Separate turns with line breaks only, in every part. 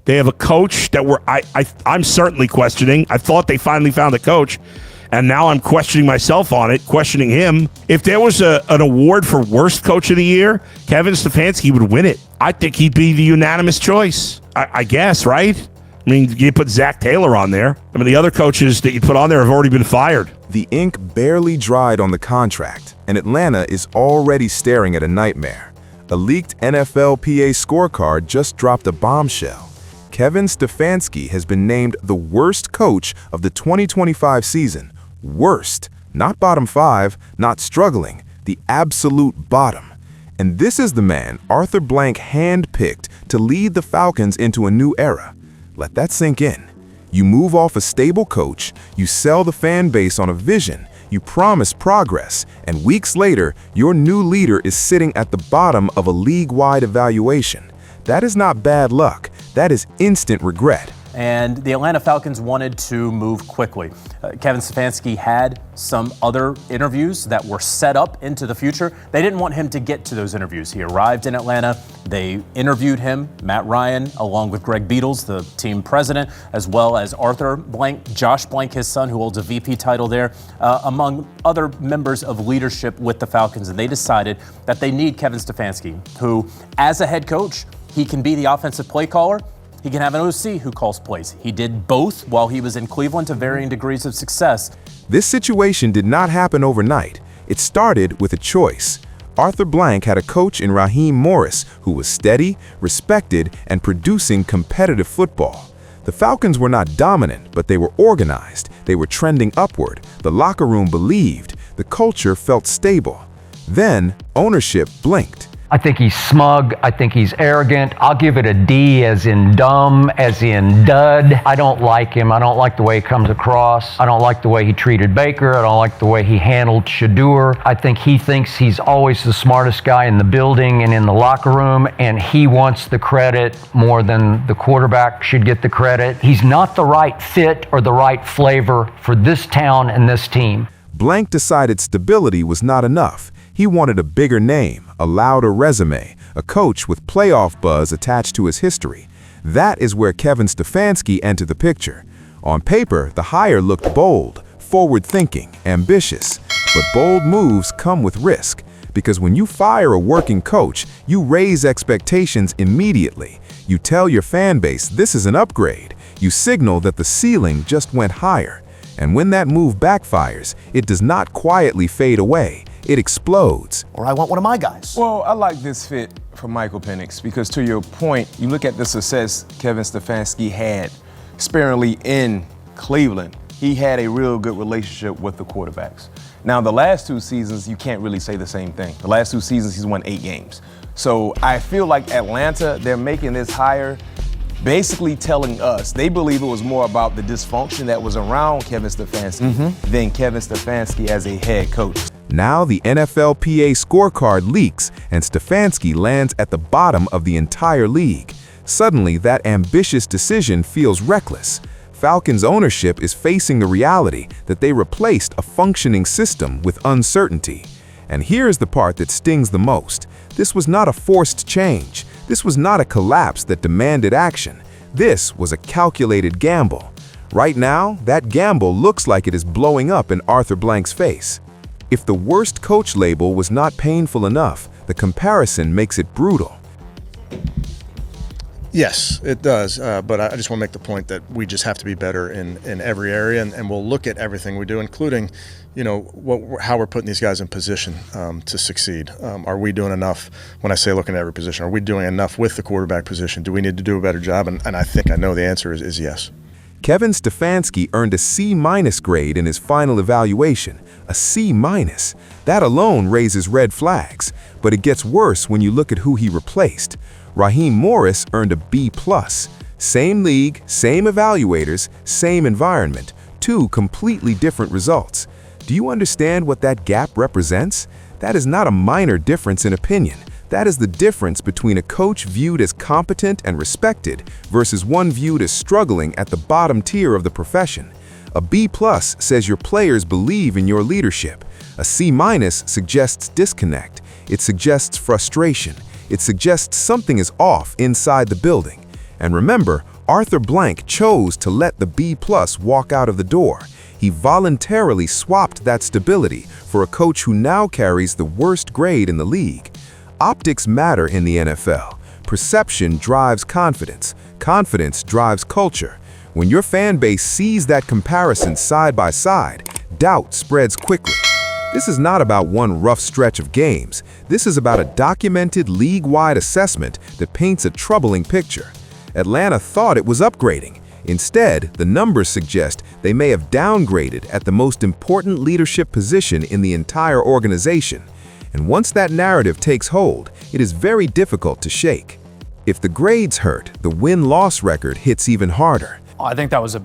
They have a coach that I'm certainly questioning. I thought they finally found a coach, and now I'm questioning myself on it, questioning him. If there was an award for worst coach of the year, Kevin Stefanski would win it. I think he'd be the unanimous choice, I guess, right? I mean, you put Zach Taylor on there. I mean, the other coaches that you put on there have already been fired.
The ink barely dried on the contract, and Atlanta is already staring at a nightmare. A leaked NFLPA scorecard just dropped a bombshell. Kevin Stefanski has been named the worst coach of the 2025 season. Worst, not bottom 5, not struggling, the absolute bottom. And this is the man Arthur Blank handpicked to lead the Falcons into a new era. Let that sink in. You move off a stable coach, you sell the fan base on a vision, you promise progress, and weeks later, your new leader is sitting at the bottom of a league-wide evaluation. That is not bad luck. That is instant regret.
And the Atlanta Falcons wanted to move quickly. Kevin Stefanski had some other interviews that were set up into the future. They didn't want him to get to those interviews. He arrived in Atlanta. They interviewed him, Matt Ryan, along with Greg Beatles, the team president, as well as Arthur Blank, Josh Blank, his son, who holds a VP title there, among other members of leadership with the Falcons. And they decided that they need Kevin Stefanski, who, as a head coach, he can be the offensive play caller. He can have an OC who calls plays. He did both while he was in Cleveland to varying degrees of success.
This situation did not happen overnight. It started with a choice. Arthur Blank had a coach in Raheem Morris who was steady, respected, and producing competitive football. The Falcons were not dominant, but they were organized. They were trending upward. The locker room believed. The culture felt stable. Then, ownership blinked.
I think he's smug. I think he's arrogant. I'll give it a D as in dumb, as in dud. I don't like him. I don't like the way he comes across. I don't like the way he treated Baker. I don't like the way he handled Shedeur. I think he thinks he's always the smartest guy in the building and in the locker room, and he wants the credit more than the quarterback should get the credit. He's not the right fit or the right flavor for this town and this team.
Blank decided stability was not enough. He wanted a bigger name, a louder resume, a coach with playoff buzz attached to his history. That is where Kevin Stefanski entered the picture. On paper, the hire looked bold, forward-thinking, ambitious. But bold moves come with risk, because when you fire a working coach, you raise expectations immediately. You tell your fan base this is an upgrade. You signal that the ceiling just went higher. And when that move backfires, it does not quietly fade away. It explodes.
Or I want one of my guys.
Well, I like this fit for Michael Penix because, to your point, you look at the success Kevin Stefanski had sparingly in Cleveland. He had a real good relationship with the quarterbacks. Now, the last 2 seasons, you can't really say the same thing. The last 2 seasons, he's won 8 games. So I feel like Atlanta, they're making this hire basically telling us they believe it was more about the dysfunction that was around Kevin Stefanski than Kevin Stefanski as a head coach.
Now the NFLPA scorecard leaks and Stefanski lands at the bottom of the entire league. Suddenly, that ambitious decision feels reckless. Falcons ownership is facing the reality that they replaced a functioning system with uncertainty. And here's the part that stings the most. This was not a forced change. This was not a collapse that demanded action. This was a calculated gamble. Right now, that gamble looks like it is blowing up in Arthur Blank's face. If the worst coach label was not painful enough, the comparison makes it brutal.
Yes, it does. But I just want to make the point that we just have to be better in every area, and we'll look at everything we do, including, how we're putting these guys in position to succeed. Are we doing enough? When I say looking at every position, are we doing enough with the quarterback position? Do we need to do a better job? And I think I know the answer is yes.
Kevin Stefanski earned a C- grade in his final evaluation. A C-. That alone raises red flags. But it gets worse when you look at who he replaced. Raheem Morris earned a B+. Same league, same evaluators, same environment. 2 completely different results. Do you understand what that gap represents? That is not a minor difference in opinion. That is the difference between a coach viewed as competent and respected versus one viewed as struggling at the bottom tier of the profession. A B+ says your players believe in your leadership. A C- suggests disconnect. It suggests frustration. It suggests something is off inside the building. And remember, Arthur Blank chose to let the B+ walk out of the door. He voluntarily swapped that stability for a coach who now carries the worst grade in the league. Optics matter in the NFL. Perception drives confidence. Confidence drives culture. When your fan base sees that comparison side by side, doubt spreads quickly. This is not about one rough stretch of games. This is about a documented league-wide assessment that paints a troubling picture. Atlanta thought it was upgrading. Instead, the numbers suggest they may have downgraded at the most important leadership position in the entire organization. And once that narrative takes hold, it is very difficult to shake. If the grades hurt, the win-loss record hits even harder.
I think that was a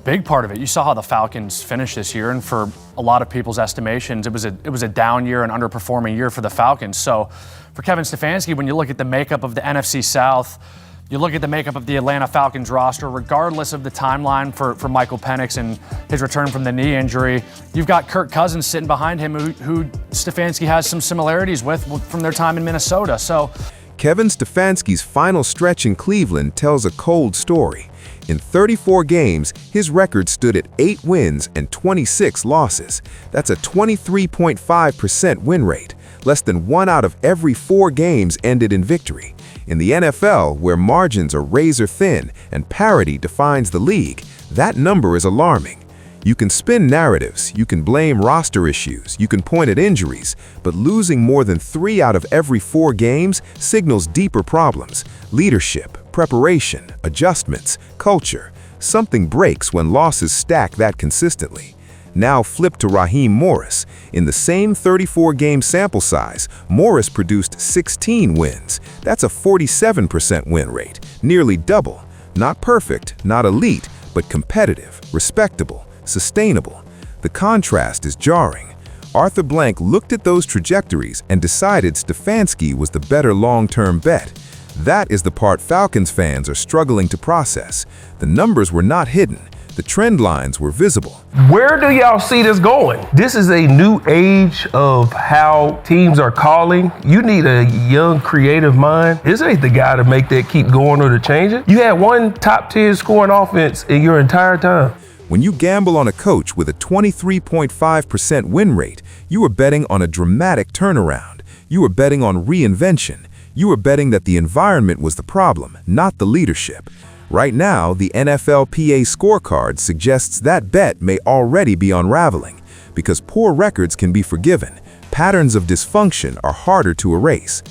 big part of it. You saw how the Falcons finished this year, and for a lot of people's estimations, it was a down year, an underperforming year for the Falcons. So for Kevin Stefanski, when you look at the makeup of the NFC South, you look at the makeup of the Atlanta Falcons roster, regardless of the timeline for Michael Penix and his return from the knee injury, you've got Kirk Cousins sitting behind him who Stefanski has some similarities with from their time in Minnesota. So
Kevin Stefanski's final stretch in Cleveland tells a cold story. In 34 games, his record stood at 8 wins and 26 losses. That's a 23.5% win rate. Less than 1 out of every 4 games ended in victory. In the NFL, where margins are razor thin and parity defines the league, that number is alarming. You can spin narratives, you can blame roster issues, you can point at injuries, but losing more than 3 out of every 4 games signals deeper problems: leadership, preparation, adjustments, culture. Something breaks when losses stack that consistently. Now flip to Raheem Morris. In the same 34-game sample size, Morris produced 16 wins. That's a 47% win rate, nearly double. Not perfect, not elite, but competitive, respectable, sustainable. The contrast is jarring. Arthur Blank looked at those trajectories and decided Stefanski was the better long-term bet. That is the part Falcons fans are struggling to process. The numbers were not hidden. The trend lines were visible.
Where do y'all see this going? This is a new age of how teams are calling. You need a young, creative mind. This ain't the guy to make that keep going or to change it. You had one top 10 scoring offense in your entire time.
When you gamble on a coach with a 23.5% win rate, you are betting on a dramatic turnaround. You are betting on reinvention. You are betting that the environment was the problem, not the leadership. Right now, the NFLPA scorecard suggests that bet may already be unraveling. Because poor records can be forgiven, patterns of dysfunction are harder to erase.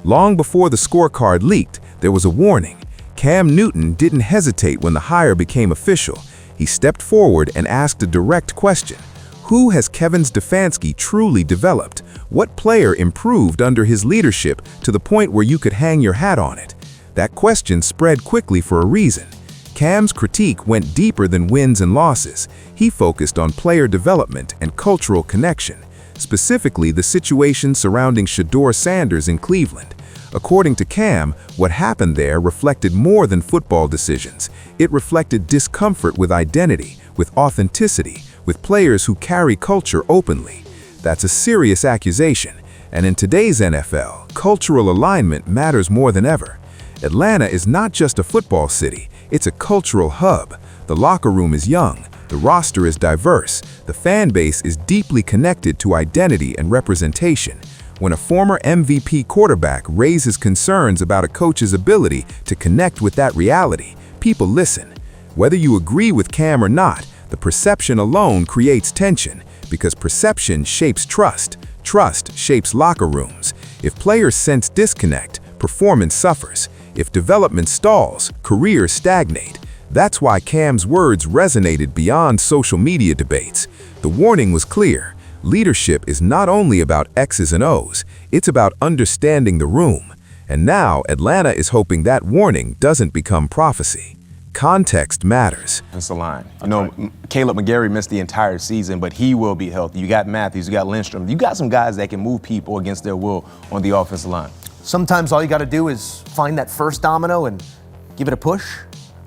Long before the scorecard leaked, there was a warning. Cam Newton didn't hesitate when the hire became official. He stepped forward and asked a direct question. Who has Kevin Stefanski truly developed? What player improved under his leadership to the point where you could hang your hat on it? That question spread quickly for a reason. Cam's critique went deeper than wins and losses. He focused on player development and cultural connection, specifically the situation surrounding Shedeur Sanders in Cleveland. According to Cam, what happened there reflected more than football decisions. It reflected discomfort with identity, with authenticity, with players who carry culture openly. That's a serious accusation, and in today's NFL, cultural alignment matters more than ever. Atlanta is not just a football city, it's a cultural hub. The locker room is young, the roster is diverse, the fan base is deeply connected to identity and representation. When a former MVP quarterback raises concerns about a coach's ability to connect with that reality, people listen. Whether you agree with Cam or not, the perception alone creates tension, because perception shapes trust. Trust shapes locker rooms. If players sense disconnect, performance suffers. If development stalls, careers stagnate. That's why Cam's words resonated beyond social media debates. The warning was clear. Leadership is not only about X's and O's, it's about understanding the room. And now Atlanta is hoping that warning doesn't become prophecy. Context matters.
That's the line. Caleb McGarry missed the entire season, but he will be healthy. You got Matthews, you got Lindstrom. You got some guys that can move people against their will on the offensive line.
Sometimes all you got to do is find that first domino and give it a push.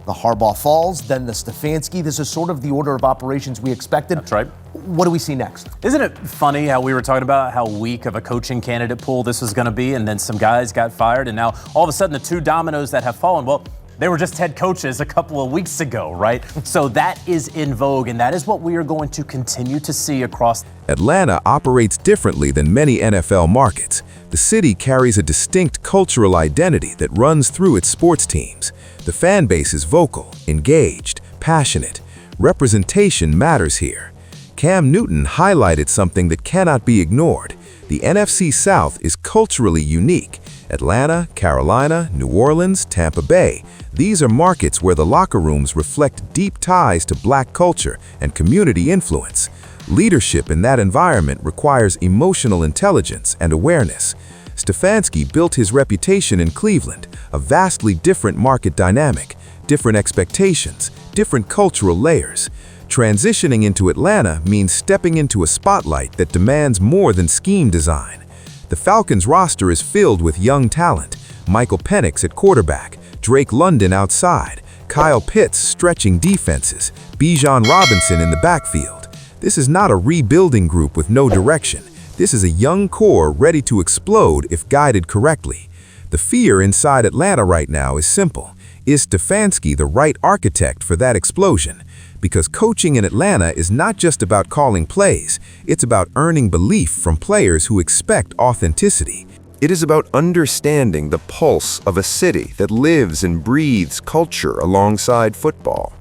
The Harbaugh falls, then the Stefanski. This is sort of the order of operations we expected.
That's right.
What do we see next?
Isn't it funny how we were talking about how weak of a coaching candidate pool this was going to be, and then some guys got fired, and now all of a sudden the two dominoes that have fallen, well, They were just head coaches a couple of weeks ago, right? So that is in vogue, and that is what we are going to continue to see across.
Atlanta operates differently than many NFL markets. The city carries a distinct cultural identity that runs through its sports teams. The fan base is vocal, engaged, passionate. Representation matters here. Cam Newton highlighted something that cannot be ignored. The NFC South is culturally unique. Atlanta, Carolina, New Orleans, Tampa Bay. These are markets where the locker rooms reflect deep ties to Black culture and community influence. Leadership in that environment requires emotional intelligence and awareness. Stefanski built his reputation in Cleveland, a vastly different market dynamic, different expectations, different cultural layers. Transitioning into Atlanta means stepping into a spotlight that demands more than scheme design. The Falcons roster is filled with young talent. Michael Penix at quarterback, Drake London outside, Kyle Pitts stretching defenses, Bijan Robinson in the backfield. This is not a rebuilding group with no direction. This is a young core ready to explode if guided correctly. The fear inside Atlanta right now is simple. Is Stefanski the right architect for that explosion? Because coaching in Atlanta is not just about calling plays, it's about earning belief from players who expect authenticity.
It is about understanding the pulse of a city that lives and breathes culture alongside football.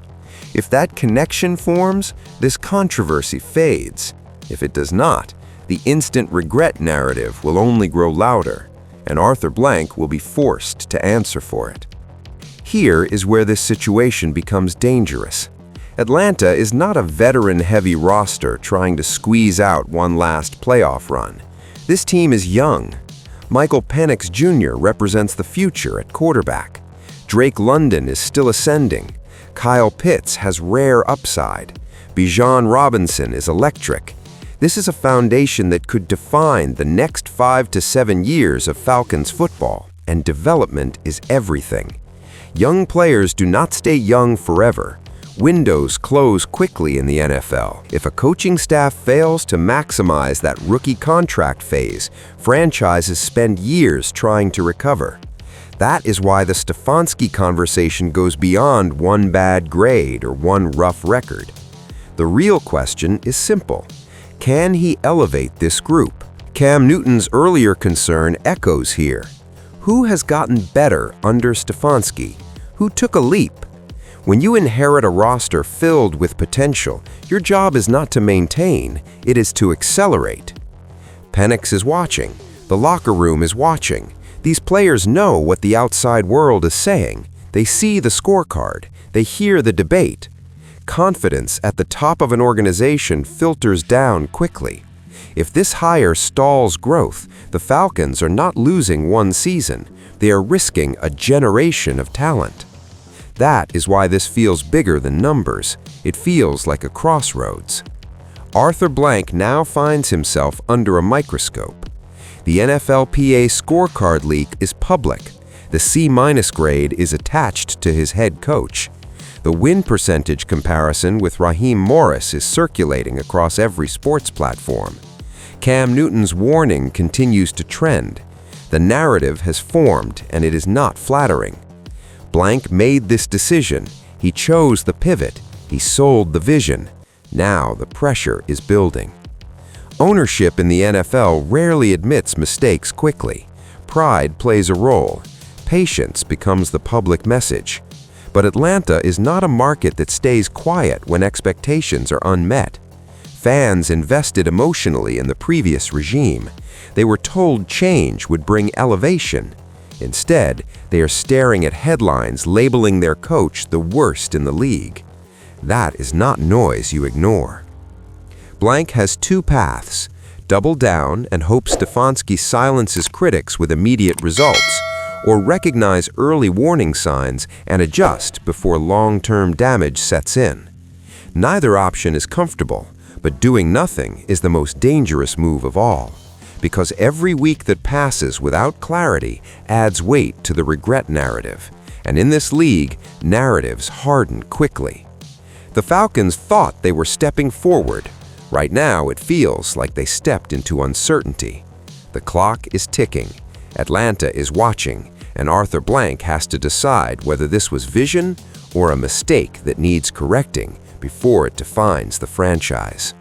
If that connection forms, this controversy fades. If it does not, the instant regret narrative will only grow louder, and Arthur Blank will be forced to answer for it. Here is where this situation becomes dangerous. Atlanta is not a veteran-heavy roster trying to squeeze out one last playoff run. This team is young. Michael Penix Jr. represents the future at quarterback. Drake London is still ascending. Kyle Pitts has rare upside. Bijan Robinson is electric. This is a foundation that could define the next 5 to 7 years of Falcons football, and development is everything. Young players do not stay young forever. Windows close quickly in the NFL. If a coaching staff fails to maximize that rookie contract phase, franchises spend years trying to recover. That is why the Stefanski conversation goes beyond one bad grade or one rough record. The real question is simple. Can he elevate this group? Cam Newton's earlier concern echoes here. Who has gotten better under Stefanski? Who took a leap? When you inherit a roster filled with potential, your job is not to maintain, it is to accelerate. Penix is watching. The locker room is watching. These players know what the outside world is saying. They see the scorecard. They hear the debate. Confidence at the top of an organization filters down quickly. If this hire stalls growth, the Falcons are not losing one season. They are risking a generation of talent. That is why this feels bigger than numbers. It feels like a crossroads. Arthur Blank now finds himself under a microscope. The NFLPA scorecard leak is public. The C- grade is attached to his head coach. The win percentage comparison with Raheem Morris is circulating across every sports platform. Cam Newton's warning continues to trend. The narrative has formed, and it is not flattering. Blank made this decision. He chose the pivot. He sold the vision. Now the pressure is building. Ownership in the NFL rarely admits mistakes quickly. Pride plays a role. Patience becomes the public message. But Atlanta is not a market that stays quiet when expectations are unmet. Fans invested emotionally in the previous regime. They were told change would bring elevation. Instead, they are staring at headlines labeling their coach the worst in the league. That is not noise you ignore. Blank has two paths: double down and hope Stefanski silences critics with immediate results, or recognize early warning signs and adjust before long-term damage sets in. Neither option is comfortable, but doing nothing is the most dangerous move of all. Because every week that passes without clarity adds weight to the regret narrative. And in this league, narratives harden quickly. The Falcons thought they were stepping forward. Right now, it feels like they stepped into uncertainty. The clock is ticking. Atlanta is watching. and Arthur Blank has to decide whether this was vision or a mistake that needs correcting before it defines the franchise.